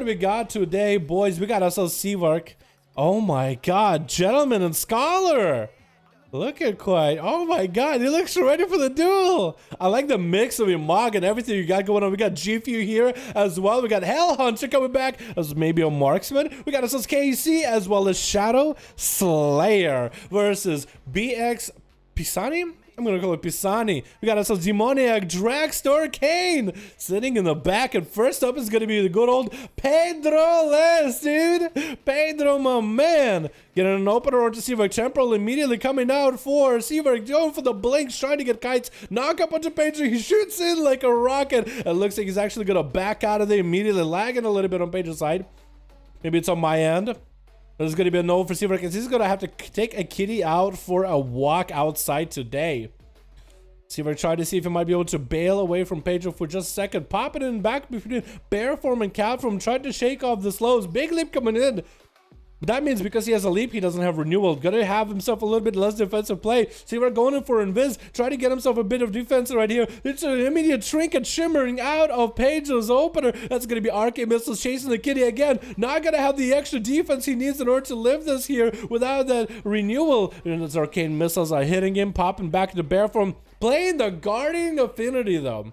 What do we got today, boys? We got ourselves Seavark. Oh my god, Gentleman and Scholar. Look at Quiet. Oh my god, he looks ready for the duel. I like the mix of your Mog and everything you got going on. We got G-Few here as well. We got Hellhunter coming back as maybe a marksman. We got ourselves KC as well as Shadow Slayer versus BX Pisani? I'm gonna call it Pisani. We got ourselves Demoniac Dragstore Kane sitting in the back, and first up is gonna be the good old Pedro Les, dude. Pedro, my man. Getting an opener onto Seavark. Temporal immediately coming out for Seavark, going for the blinks, trying to get kites. Knock up onto Pedro. He shoots in like a rocket. It looks like he's actually gonna back out of there immediately, lagging a little bit on Pedro's side. Maybe it's on my end. There's going to be a no for Seavark because he's going to have to take a kitty out for a walk outside today. Seavark tried to see if he might be able to bail away from Pedro for just a second. Pop it in back between Bear Form and Cat Form. Tried to shake off the slows. Big leap coming in. But that means because he has a leap, he doesn't have renewal. Gonna have himself a little bit less defensive play. Seavark going in for Invis. Try to get himself a bit of defense right here. It's an immediate trinket shimmering out of Pedro's opener. That's gonna be Arcane Missiles chasing the kitty again. Not gonna have the extra defense he needs in order to live this here without that renewal. And his Arcane Missiles are hitting him, popping back into Bear Form. Playing the Guarding Affinity though.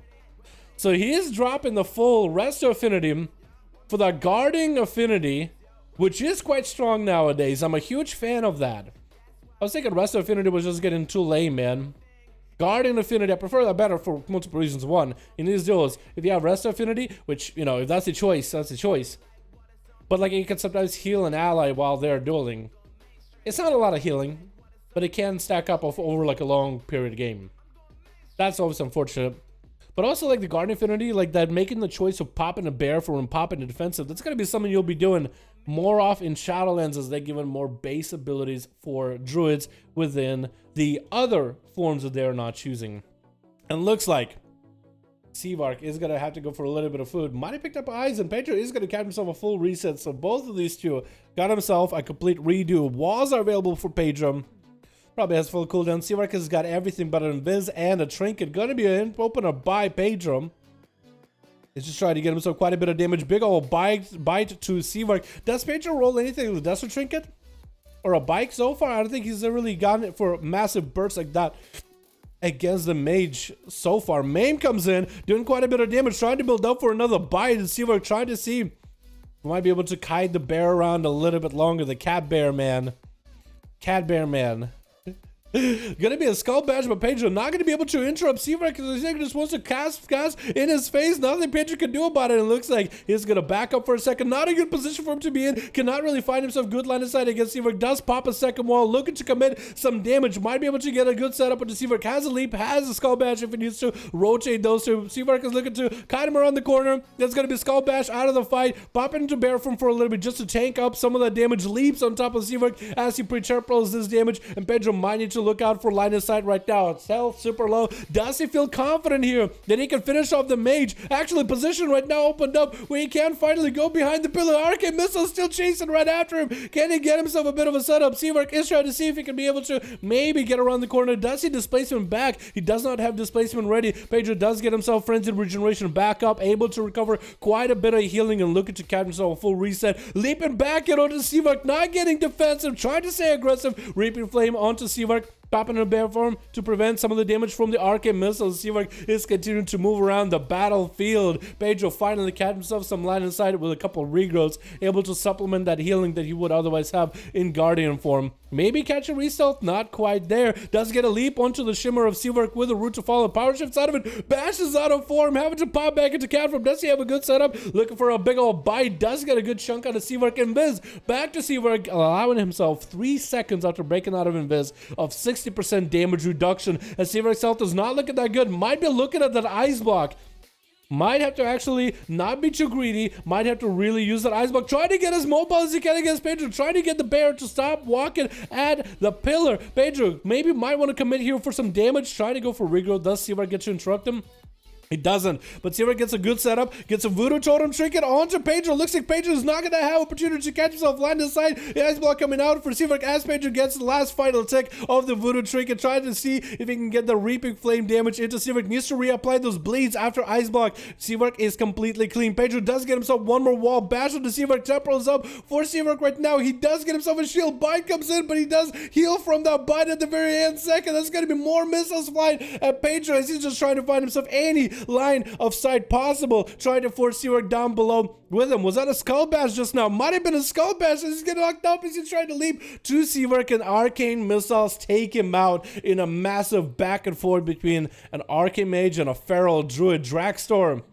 So he is dropping the full Resto Affinity for the Guarding Affinity, which is quite strong nowadays. I'm a huge fan of that. I was thinking Resto Affinity was just getting too lame, man. Guardian Affinity, I prefer that better for multiple reasons. One, in these duels, if you have Resto Affinity, which, you know, if that's the choice, that's the choice. But, like, you can sometimes heal an ally while they're dueling. It's not a lot of healing, but it can stack up over, like, a long period game. That's always unfortunate. But also, like, the Guardian Affinity, like, that making the choice of popping a Bear for and popping a defensive, that's going to be something you'll be doing more off in Shadowlands as they give them more base abilities for druids within the other forms that they're not choosing. And looks like Seavark is going to have to go for a little bit of food. Might have picked up eyes, and Pedro is going to catch himself a full reset. So both of these two got himself a complete redo. Walls are available for Pedro. Probably has full cooldown. Seavark has got everything but an Invis and a Trinket. Going to be an opener by Pedro. He's just trying to get himself quite a bit of damage. Big ol' bite to Seavark. Does Pedro roll anything with Desert Trinket? Or a bike so far? I don't think he's really gotten it for massive bursts like that against the mage so far. Maim comes in, doing quite a bit of damage, trying to build up for another bite. And Seavark trying to see if we might be able to kite the bear around a little bit longer. The cat bear man. Cat bear man. Gonna be a skull bash, but Pedro not gonna be able to interrupt Seavark because he just wants to cast in his face. Nothing Pedro can do about it. It looks like he's gonna back up for a second. Not a good position for him to be in. Cannot really find himself good line of sight against Seavark. Does pop a second wall, looking to commit some damage. Might be able to get a good setup into Seavark. Has a leap, has a skull bash if he needs to rotate those two. Seavark is looking to kite him around the corner. That's gonna be skull bash out of the fight. Pop into Bear Form for a little bit just to tank up some of that damage. Leaps on top of Seavark as he pre-temporals this damage, and Pedro might need to look out for line of sight right now. It's health super low. Does he feel confident here that he can finish off the mage? Actually, position right now opened up where he can finally go behind the pillar. Arcane Missile still chasing right after him. Can he get himself a bit of a setup? Seavark is trying to see if he can be able to maybe get around the corner. Does he displacement back? He does not have displacement ready. Pedro does get himself Frenzied Regeneration back up, able to recover quite a bit of healing and looking to catch himself a full reset. Leaping back in onto Seavark, not getting defensive, trying to stay aggressive. Reaping Flame onto Seavark. Popping in a Bear Form to prevent some of the damage from the Arcane Missiles. Seavark is continuing to move around the battlefield. Pedro finally catch himself some line of sight with a couple of regrowths, able to supplement that healing that he would otherwise have in Guardian form. Maybe catch a re-stealth, not quite there. Does get a leap onto the Shimmer of Seavark with a Root to Follow. Power shifts out of it, bashes out of form, having to pop back into cat form. Does he have a good setup? Looking for a big old bite. Does get a good chunk out of Seavark. Invis back to Seavark, allowing himself 3 seconds after breaking out of Invis of 60% damage reduction. As Seavark's health is not looking that good. Might be looking at that ice block. Might have to actually not be too greedy. Might have to really use that ice block. Try to get as mobile as he can against Pedro. Try to get the bear to stop walking at the pillar. Pedro maybe might want to commit here for some damage. Try to go for regrowth. Does Seavark get to interrupt him? He doesn't, but Seawork gets a good setup, gets a Voodoo Totem trinket onto Pedro. Looks like Pedro is not going to have opportunity to catch himself line this side. The Ice Block coming out for Seawork as Pedro gets the last final tick of the Voodoo trinket, trying to see if he can get the Reaping Flame damage into Seawork. Needs to reapply those bleeds after Ice Block. Seawork is completely clean. Pedro does get himself one more wall bash on the Seawork. Temporal is up for Seawork right now. He does get himself a shield. Bind comes in, but he does heal from that bind at the very end second. That's going to be more missiles flying at Pedro as he's just trying to find himself any line of sight possible, trying to force Seawork down below with him. Was that a Skull Bash just now? Might have been a Skull Bash as he's getting knocked up as he's trying to leap to Seawork, and Arcane Missiles take him out in a massive back and forth between an Arcane Mage and a Feral Druid. Dragstorm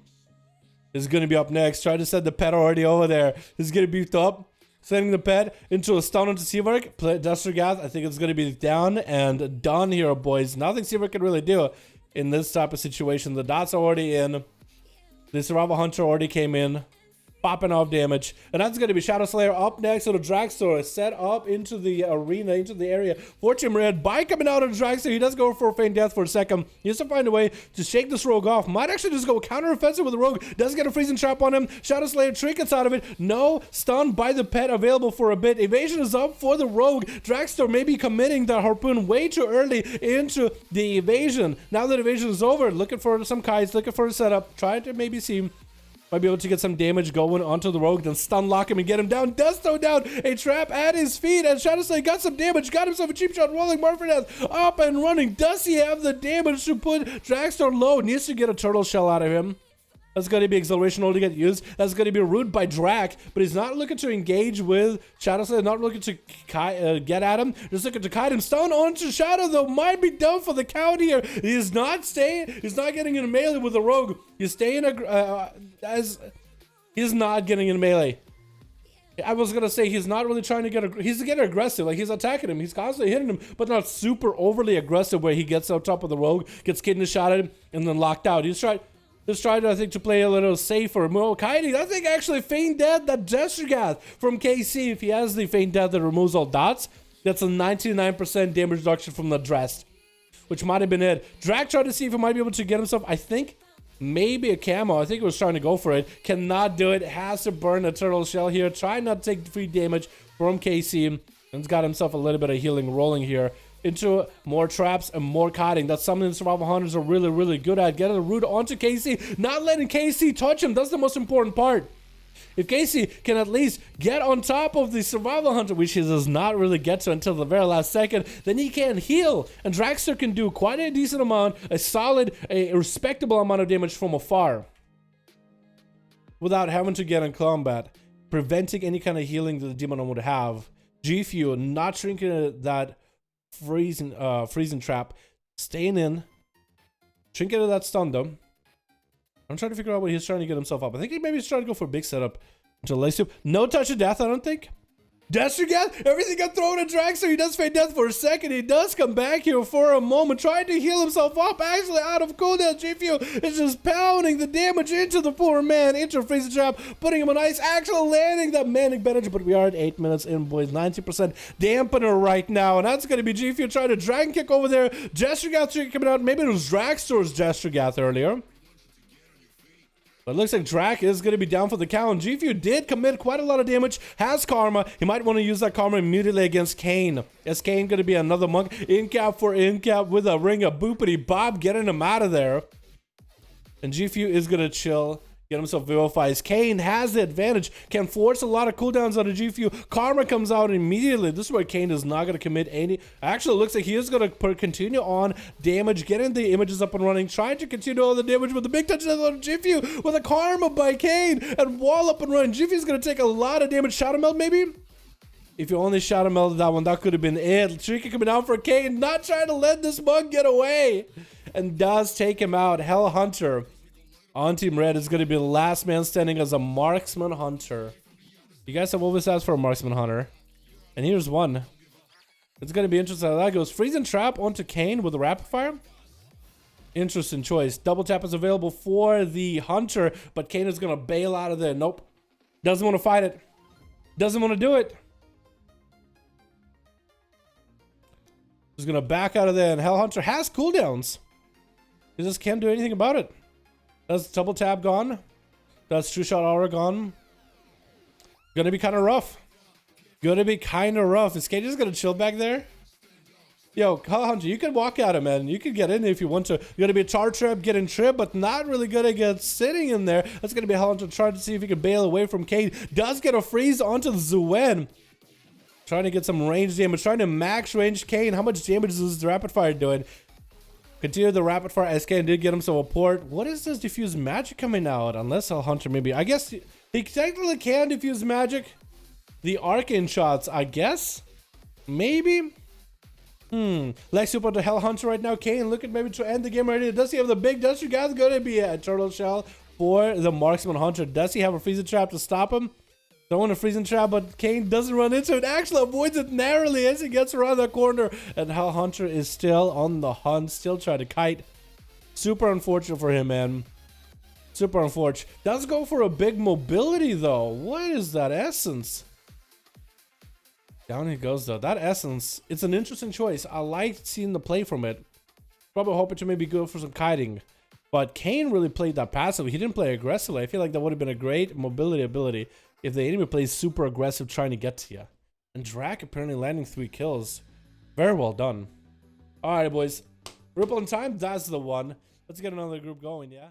is going to be up next. Trying to set the pet already over there. He's getting beefed up. Sending the pet into a stun onto Seawork. Destergath, I think it's going to be down and done here, boys. Nothing Seawork can really do in this type of situation. The dots are already in. The Survival Hunter already came in, popping off damage, and that's going to be Shadow Slayer up next. So the Dragstore is set up into the arena, into the area for Team Red. By coming out of the Dragstore, he does go for a feign death for a second. He has to find a way to shake this rogue off. Might actually just go counter-offensive with the rogue. Does get a freezing trap on him. Shadow Slayer trinkets out of it. No stun by the pet available for a bit. Evasion is up for the rogue. Dragstore may be committing the harpoon way too early into the evasion. Now that evasion is over, looking for some kites, looking for a setup, trying to maybe see. Might be able to get some damage going onto the rogue, then stun lock him and get him down. Does throw down a trap at his feet, and Shadow Slayer got some damage, got himself a cheap shot, rolling Marfredeth up and running. Does he have the damage to put Dragstore low? Needs to get a turtle shell out of him. That's going to be acceleration only to get used. That's going to be root by Drak, but he's not looking to engage with Shadow Slayer, not looking to get at him. Just looking to kite him. Stun onto Shadow, though, might be done for the count here. He is not staying, he's not getting in a melee with the rogue. He's staying, he's not getting in melee. I was going to say he's not really trying to get, he's getting aggressive. Like, he's attacking him. He's constantly hitting him, but not super overly aggressive where he gets on top of the rogue, gets kidney shot at him, and then locked out. He's trying, I think, to play a little safer. More kiting. I think actually feign death that Destergath from KC, if he has the feign death that removes all dots, that's a 99% damage reduction from the dress, which might have been it. Drak tried to see if he might be able to get himself, I think, maybe a camo. I think he was trying to go for it. Cannot do it. Has to burn a turtle shell here. Try not to take free damage from KC. And he's got himself a little bit of healing rolling here into more traps and more kiting. That's something the Survival Hunters are really, really good at. Getting the root onto KC, not letting KC touch him. That's the most important part. If KC can at least get on top of the Survival Hunter, which he does not really get to until the very last second, then he can heal. And Dragster can do quite a decent amount, a solid, a respectable amount of damage from afar, without having to get in combat, preventing any kind of healing that the Demon would have. G-Fuel not shrinking that freezing trap, staying in, trinket of that stun though. I'm trying to figure out what he's trying to get himself up. I think maybe he's trying to go for a big setup into Lace Soup. No touch of death, I don't think. Destergath, everything got thrown at Dragster. He does fade death for a second. He does come back here for a moment, trying to heal himself up. Actually, out of cooldown, G-Fuel is just pounding the damage into the poor man, into a freezing trap, putting him on ice, actually landing that manic advantage. But we are at 8 minutes in, boys. 90% dampener right now, and that's going to be G-Fuel trying to dragon kick over there. Destergath coming out. Maybe it was Dragstore's Destergath earlier. But it looks like Drak is going to be down for the count. G-Fuel did commit quite a lot of damage, has Karma. He might want to use that Karma immediately against Kane. Is Kane going to be another monk? In-cap for in-cap with a ring of boopity bob, getting him out of there. And G-Fuel is going to chill, get himself vivifies. Kane has the advantage, can force a lot of cooldowns on a G-Fuel. Karma comes out immediately. This is where Kane is not going to commit any. Actually, it looks like he is going to continue on damage, getting the images up and running, trying to continue all the damage with the big touch on G-Fuel with a Karma by Kane and wall up and run. G-Fuel is going to take a lot of damage. Shadow Melt maybe? If you only Shadow Melted that one, that could have been it. Tricky coming out for Kane, not trying to let this mug get away, and does take him out. Hell Hunter on Team Red is going to be the last man standing as a Marksman Hunter. You guys have always asked for a Marksman Hunter, and here's one. It's going to be interesting how that goes. Freezing Trap onto Kane with a Rapid Fire. Interesting choice. Double tap is available for the Hunter, but Kane is going to bail out of there. Nope. Doesn't want to fight it. Doesn't want to do it. He's going to back out of there, and Hell Hunter has cooldowns. He just can't do anything about it. That's double tap gone. That's true shot aura gone. Gonna be kind of rough. Gonna be kind of rough. Is Kate just gonna chill back there? Yo, Hunter, you can walk at him, man. You can get in there if you want to. You're gonna be a charge trap, get in trip, but not really gonna get sitting in there. That's gonna be Hunter trying to see if he can bail away from Kate. Does get a freeze onto the Zuen. Trying to get some range damage, trying to max range Kane. How much damage is the rapid fire doing? Continue the rapid fire as Kane did get him some support. What is this diffuse magic coming out? Unless Hunter maybe. I guess he technically can diffuse magic. The arcane shots, I guess. Maybe. Lex super to Hell Hunter right now. Kane looking maybe to end the game already. Does he have the big Dust? You guys gonna be a turtle shell for the Marksman Hunter. Does he have a freezing trap to stop him? Throwing a freezing trap, but Kane doesn't run into it. Actually avoids it narrowly as he gets around the corner. And Hell Hunter is still on the hunt, still trying to kite. Super unfortunate for him, man. Super unfortunate. Does go for a big mobility though. What is that essence? Down he goes though. That essence, it's an interesting choice. I liked seeing the play from it. Probably hoping to maybe go for some kiting. But Kane really played that passively. He didn't play aggressively. I feel like that would have been a great mobility ability if the enemy plays super aggressive trying to get to you. And Drac apparently landing 3 kills. Very well done. Alright boys. Ripple in time, that's the one. Let's get another group going, yeah?